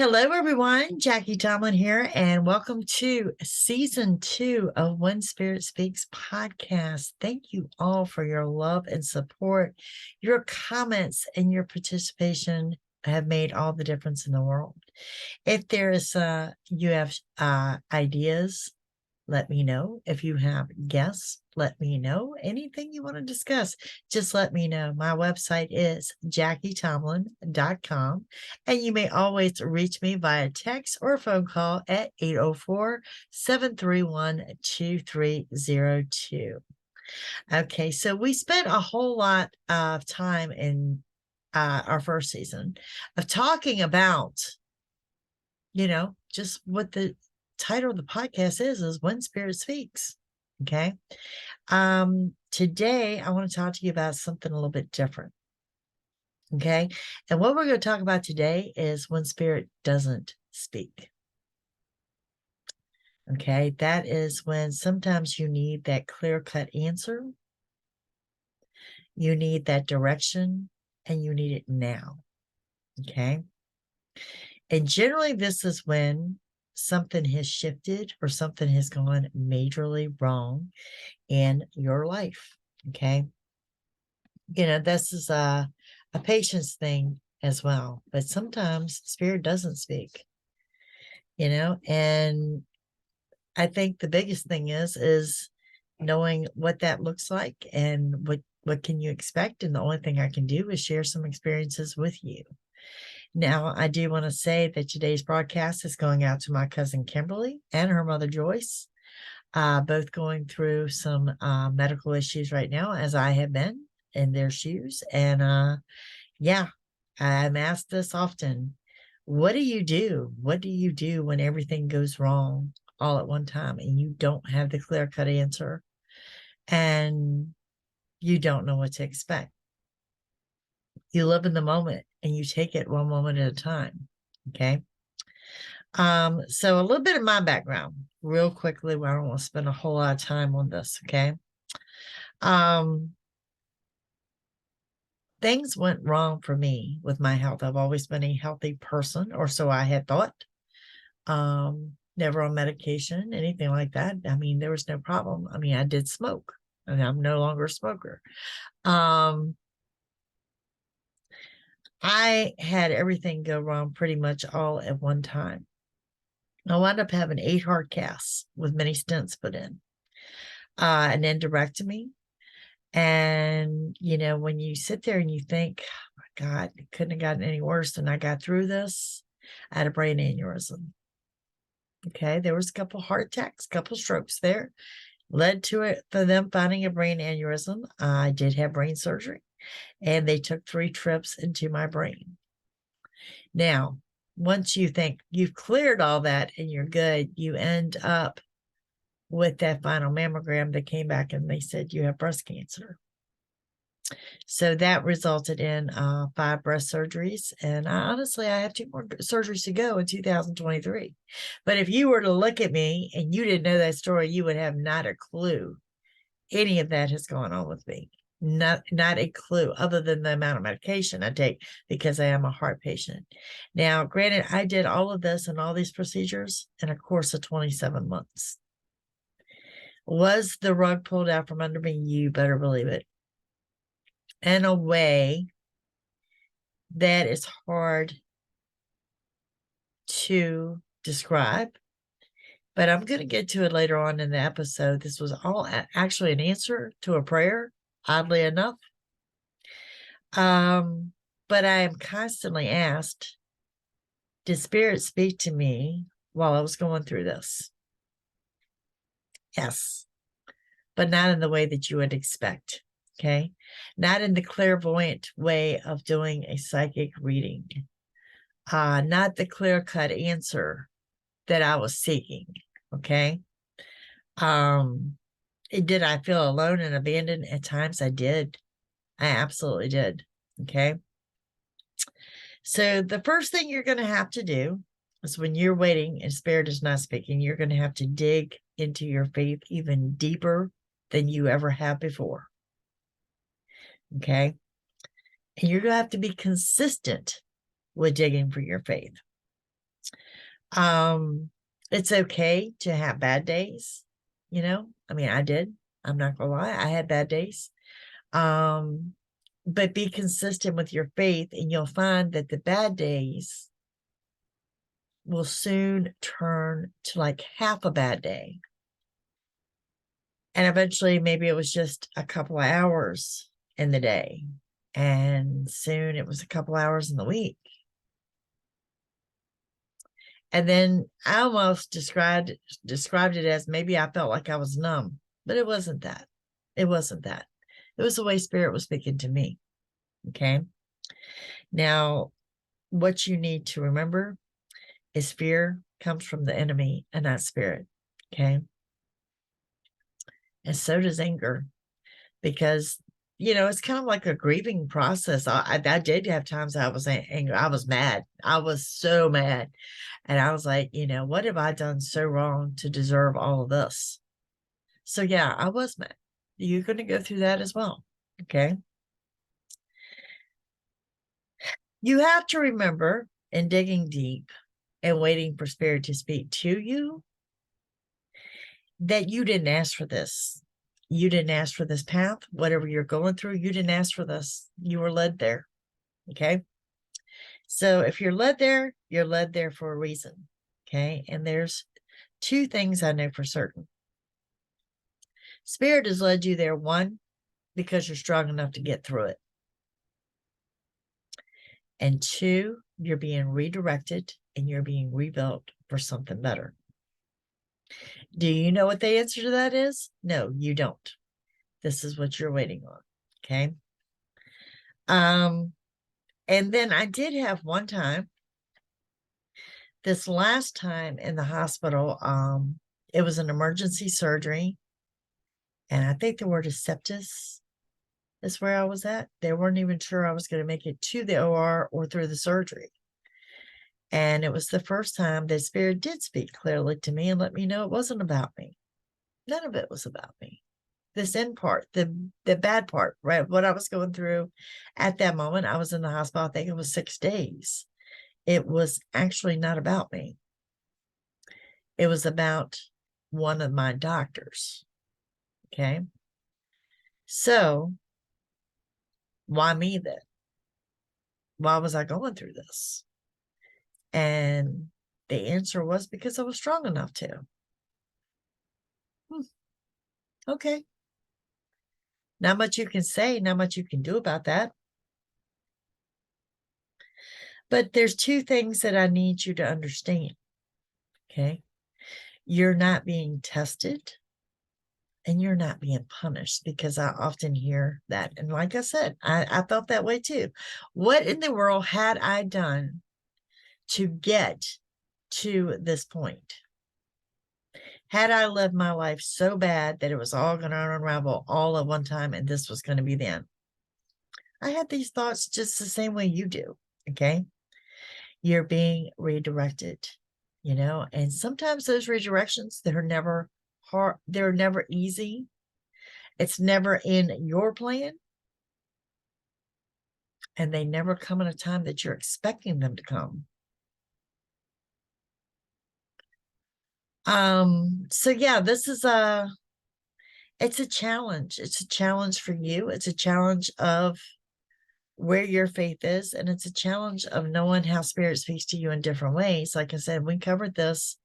Hello, everyone. Jackie-Tomlin here, and welcome to season 2 of When Spirit Speaks podcast. Thank you all for your love and support. Your comments and your participation have made all the difference in the world. If you have ideas, let me know. If you have guests, let me know. Anything you want to discuss, just let me know. My website is JackieTomlin.com, and you may always reach me via text or phone call at 804-731-2302. Okay, so we spent a whole lot of time in our first season of talking about, just what the title of the podcast is When Spirit Speaks. Okay. Today I want to talk to you about something a little bit different. Okay. And what we're going to talk about today is when spirit doesn't speak. Okay. That is when sometimes you need that clear-cut answer. You need that direction, and you need it now. Okay. And generally this is when something has shifted or something has gone majorly wrong in your life. Okay. This is a patience thing as well, but sometimes spirit doesn't speak, and I think the biggest thing is knowing what that looks like and what can you expect. And the only thing I can do is share some experiences with you. Now, I do want to say that today's broadcast is going out to my cousin Kimberly and her mother Joyce, both going through some medical issues right now, as I have been in their shoes. And yeah, I'm asked this often. What do you do? What do you do when everything goes wrong all at one time and you don't have the clear-cut answer and you don't know what to expect? You live in the moment and you take it one moment at a time. Okay. So a little bit of my background real quickly. I don't want to spend a whole lot of time on this. Okay. Things went wrong for me with my health. I've always been a healthy person, or so I had thought. Never on medication, anything like that. I mean, there was no problem. I mean, I did smoke and I'm no longer a smoker. I had everything go wrong pretty much all at one time. I wound up having 8 heart casts with many stents put in, an endorectomy. And, when you sit there and you think, oh my God, it couldn't have gotten any worse than I got through this. I had a brain aneurysm. Okay. There was a couple heart attacks, a couple strokes there, led to it for them finding a brain aneurysm. I did have brain surgery, and they took 3 trips into my brain. Now, once you think you've cleared all that and you're good, you end up with that final mammogram. They came back and they said you have breast cancer. So that resulted in 5 breast surgeries. And honestly, I have 2 more surgeries to go in 2023. But if you were to look at me and you didn't know that story, you would have not a clue any of that has gone on with me. Not a clue, other than the amount of medication I take because I am a heart patient. Now, granted, I did all of this and all these procedures in a course of 27 months. Was the rug pulled out from under me? You better believe it. In a way that is hard to describe, but I'm going to get to it later on in the episode. This was all actually an answer to a prayer, oddly enough. But I am constantly asked, did spirit speak to me while I was going through this? Yes, but not in the way that you would expect. Okay. Not in the clairvoyant way of doing a psychic reading. Not the clear-cut answer that I was seeking. Okay. Did I feel alone and abandoned at times? I did. I absolutely did. Okay. So the first thing you're going to have to do is, when you're waiting and spirit is not speaking, you're going to have to dig into your faith even deeper than you ever have before. Okay. And you're going to have to be consistent with digging for your faith. It's okay to have bad days, you know. I mean, I did. I'm not gonna lie, I had bad days. But be consistent with your faith, and you'll find that the bad days will soon turn to like half a bad day. And eventually, maybe it was just a couple of hours in the day. And soon it was a couple hours in the week. And then I almost described it as maybe I felt like I was numb, but it wasn't that. It wasn't that. It was the way Spirit was speaking to me. Okay. Now, what you need to remember is fear comes from the enemy and not Spirit. Okay. And so does anger, because it's kind of like a grieving process. I did have times I was angry. I was mad. I was so mad. And I was like, what have I done so wrong to deserve all of this? So yeah, I was mad. You're going to go through that as well. Okay. You have to remember, in digging deep and waiting for Spirit to speak to you, that you didn't ask for this. You didn't ask for this path. Whatever you're going through, you didn't ask for this. You were led there. Okay. So if you're led there, you're led there for a reason. Okay. And there's two things I know for certain. Spirit has led you there, one, because you're strong enough to get through it. And two, you're being redirected and you're being rebuilt for something better. Do you know what the answer to that is? No, you don't. This is what you're waiting on. Okay. And then I did have one time, this last time in the hospital, it was an emergency surgery. And I think the word is sepsis is where I was at. They weren't even sure I was going to make it to the OR or through the surgery. And it was the first time that Spirit did speak clearly to me and let me know it wasn't about me. None of it was about me. This end part, the bad part, right? What I was going through at that moment, I was in the hospital, I think it was 6 days. It was actually not about me. It was about one of my doctors. Okay. So why me then? Why was I going through this? And the answer was because I was strong enough to. Okay. Not much you can say, not much you can do about that. But there's two things that I need you to understand. Okay. You're not being tested and you're not being punished, because I often hear that. And like I said, I felt that way too. What in the world had I done to get to this point? Had I lived my life so bad that it was all going to unravel all at one time and this was going to be the end? I had these thoughts just the same way you do. Okay. You're being redirected, and sometimes those redirections, they're never hard. They're never easy. It's never in your plan. And they never come in a time that you're expecting them to come. So yeah, this is it's a challenge. It's a challenge for you. It's a challenge of where your faith is, and it's a challenge of knowing how Spirit speaks to you in different ways. Like I said, we covered this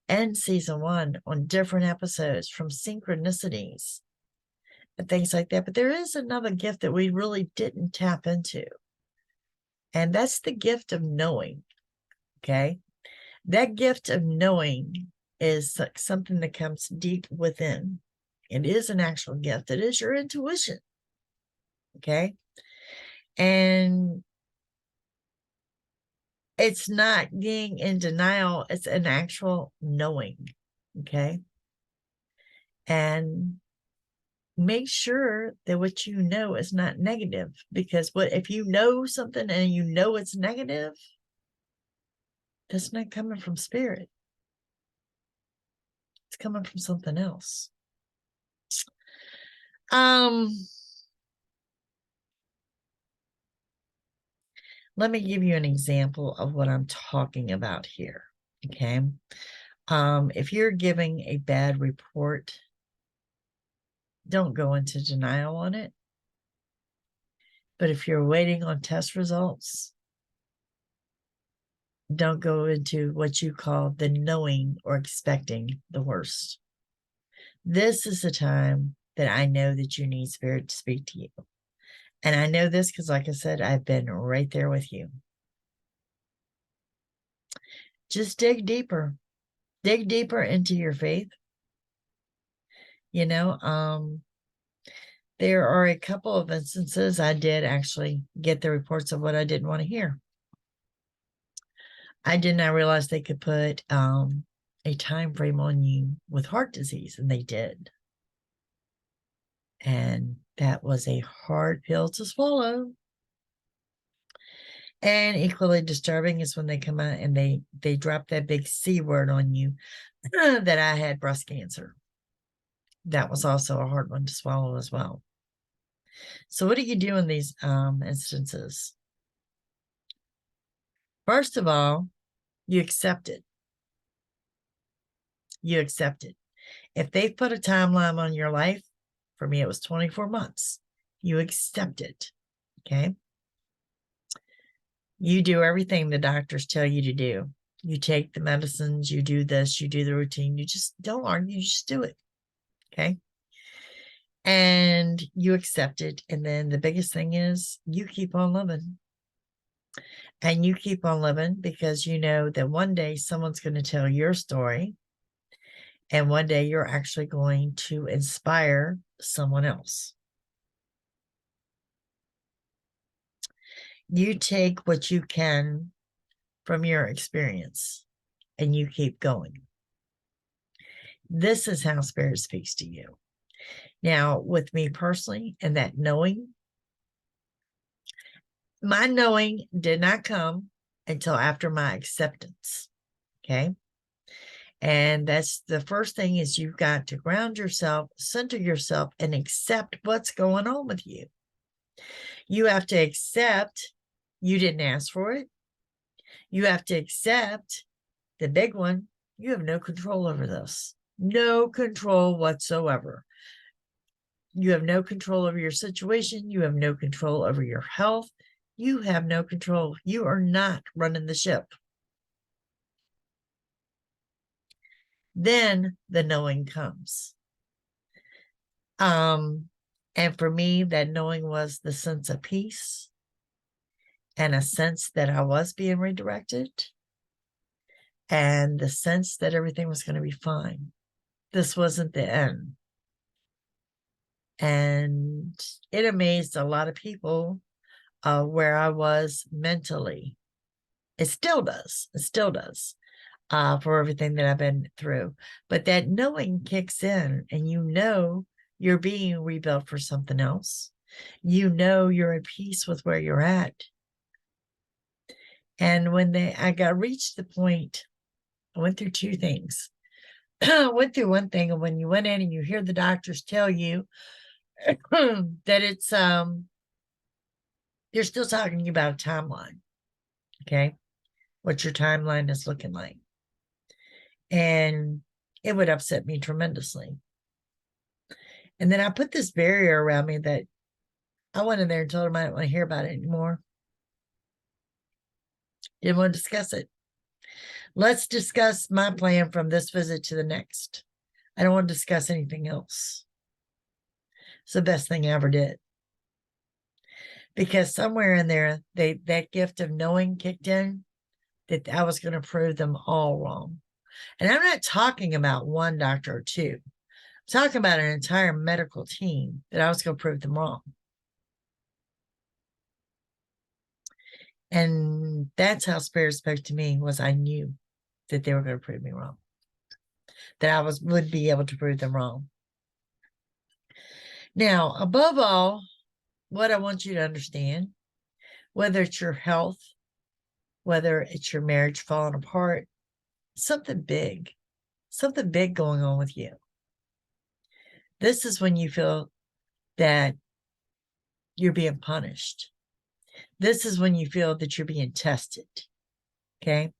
in season 1 on different episodes, from synchronicities and things like that. But there is another gift that we really didn't tap into, and that's the gift of knowing. Okay. That gift of knowing is something that comes deep within. It is an actual gift. It is your intuition. Okay. And it's not being in denial. It's an actual knowing. Okay. And make sure that what you know is not negative, because if you know something and you know it's negative, that's not coming from Spirit. It's coming from something else. Let me give you an example of what I'm talking about here. Okay. If you're giving a bad report, don't go into denial on it. But if you're waiting on test results, don't go into what you call the knowing or expecting the worst. This is the time that I know that you need Spirit to speak to you. And I know this because, like I said, I've been right there with you. Just dig deeper. Dig deeper into your faith. You know, there are a couple of instances I did actually get the reports of what I didn't want to hear. I did not realize they could put a time frame on you with heart disease, and they did. And that was a hard pill to swallow. And equally disturbing is when they come out and they drop that big C word on you that I had breast cancer. That was also a hard one to swallow as well. So what do you do in these instances? First of all, you accept it. You accept it. If they've put a timeline on your life, for me, it was 24 months. You accept it. Okay. You do everything the doctors tell you to do. You take the medicines, you do this, you do the routine. You just don't argue, you just do it. Okay. And you accept it. And then the biggest thing is you keep on living. And you keep on living because you know that one day someone's going to tell your story. And one day you're actually going to inspire someone else. You take what you can from your experience and you keep going. This is how Spirit speaks to you. Now, with me personally, and that knowing, my knowing did not come until after my acceptance. Okay. And that's the first thing is you've got to ground yourself, center yourself, and accept what's going on with you. You have to accept you didn't ask for it. You have to accept the big one. You have no control over this. No control whatsoever. You have no control over your situation. You have no control over your health. You have no control. You are not running the ship. Then the knowing comes. And for me, that knowing was the sense of peace and a sense that I was being redirected and the sense that everything was going to be fine. This wasn't the end. And it amazed a lot of people where I was mentally. It still does. It still does for everything that I've been through. But that knowing kicks in and you know you're being rebuilt for something else. You know you're at peace with where you're at. And when I reached the point, I went through two things. I went through one thing, and when you went in and you hear the doctors tell you that it's you're still talking about a timeline. Okay. What your timeline is looking like. And it would upset me tremendously. And then I put this barrier around me that I went in there and told them I didn't want to hear about it anymore. Didn't want to discuss it. Let's discuss my plan from this visit to the next. I don't want to discuss anything else. It's the best thing I ever did. Because somewhere in there, that gift of knowing kicked in that I was going to prove them all wrong. And I'm not talking about one doctor or two. I'm talking about an entire medical team that I was going to prove them wrong. And that's how Spirit spoke to me, was I knew that they were going to prove me wrong. That I would be able to prove them wrong. Now, above all, what I want you to understand, whether it's your health, whether it's your marriage falling apart, something big going on with you. This is when you feel that you're being punished. This is when you feel that you're being tested. Okay.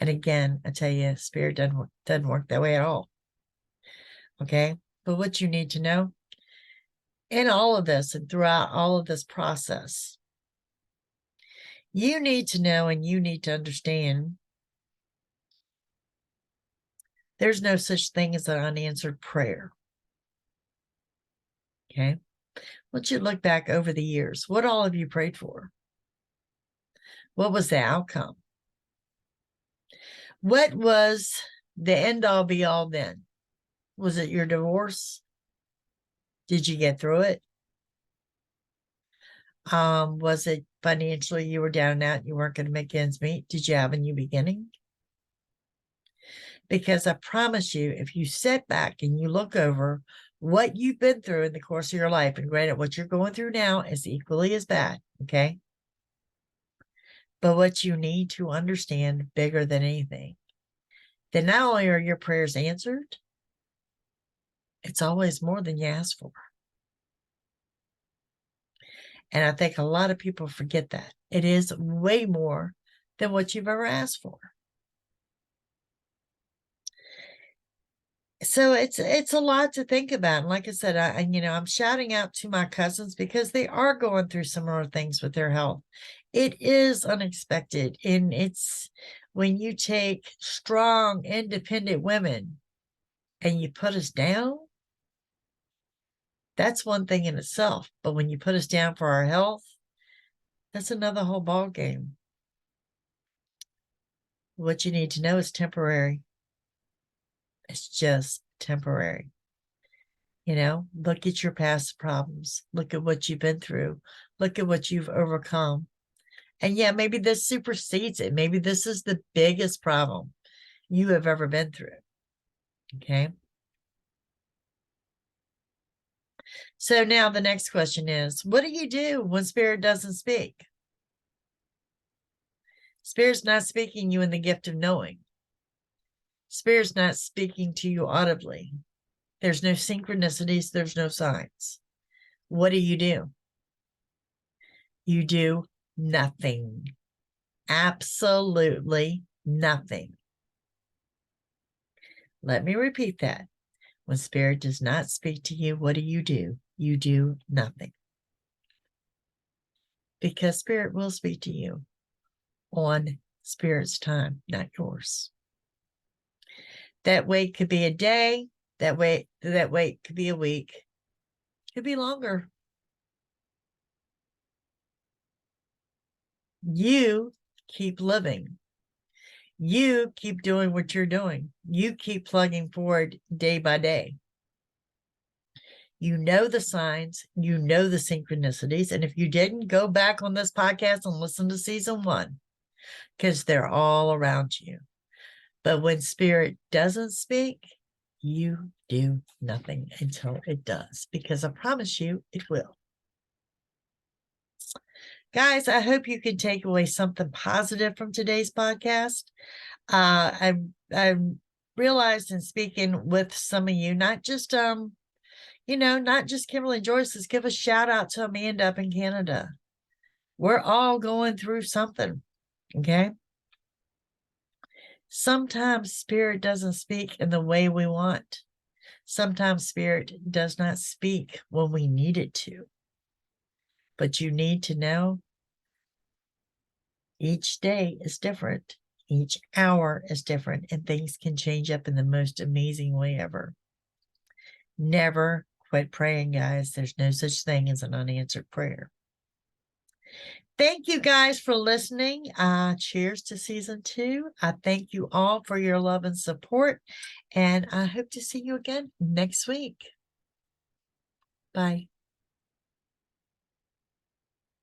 And again, I tell you, Spirit doesn't work that way at all. Okay? But what you need to know in all of this and throughout all of this process, you need to know and you need to understand there's no such thing as an unanswered prayer. Okay? Once you look back over the years, what all have you prayed for? What was the outcome? What was the end all be all then? Was it your divorce? Did you get through it? Was it financially you were down and out, you weren't going to make ends meet? Did you have a new beginning? Because I promise you, if you sit back and you look over what you've been through in the course of your life, and granted, what you're going through now is equally as bad, okay? But what you need to understand bigger than anything, that not only are your prayers answered, it's always more than you ask for. And I think a lot of people forget that. It is way more than what you've ever asked for. So it's a lot to think about. And like I said, I'm shouting out to my cousins because they are going through similar things with their health. It is unexpected. And it's when you take strong, independent women and you put us down, that's one thing in itself. But when you put us down for our health, that's another whole ball game. What you need to know is temporary. It's just temporary. Look at your past problems. Look at what you've been through. Look at what you've overcome. And yeah, maybe this supersedes it. Maybe this is the biggest problem you have ever been through. Okay. So now the next question is, what do you do when Spirit doesn't speak? Spirit's not speaking you in the gift of knowing. Spirit's not speaking to you audibly. There's no synchronicities. There's no signs. What do? You do nothing. Absolutely nothing. Let me repeat that. When Spirit does not speak to you, what do? You do nothing. Because Spirit will speak to you on Spirit's time, not yours. That wait could be a day. That wait could be a week. Could be longer. You keep living. You keep doing what you're doing. You keep plugging forward day by day. You know the signs, you know the synchronicities. And if you didn't, go back on this podcast and listen to season 1, because they're all around you. But when Spirit doesn't speak, you do nothing until it does, because I promise you it will. Guys, I hope you can take away something positive from today's podcast. I realized in speaking with some of you, not just not just Kimberly Joyce, let's give a shout out to Amanda up in Canada. We're all going through something, okay? Sometimes Spirit doesn't speak in the way we want. Sometimes Spirit does not speak when we need it to. But you need to know each day is different. Each hour is different, and things can change up in the most amazing way ever. Never quit praying, guys. There's no such thing as an unanswered prayer. Thank you guys for listening. Cheers to season 2. I thank you all for your love and support, and I hope to see you again next week. Bye.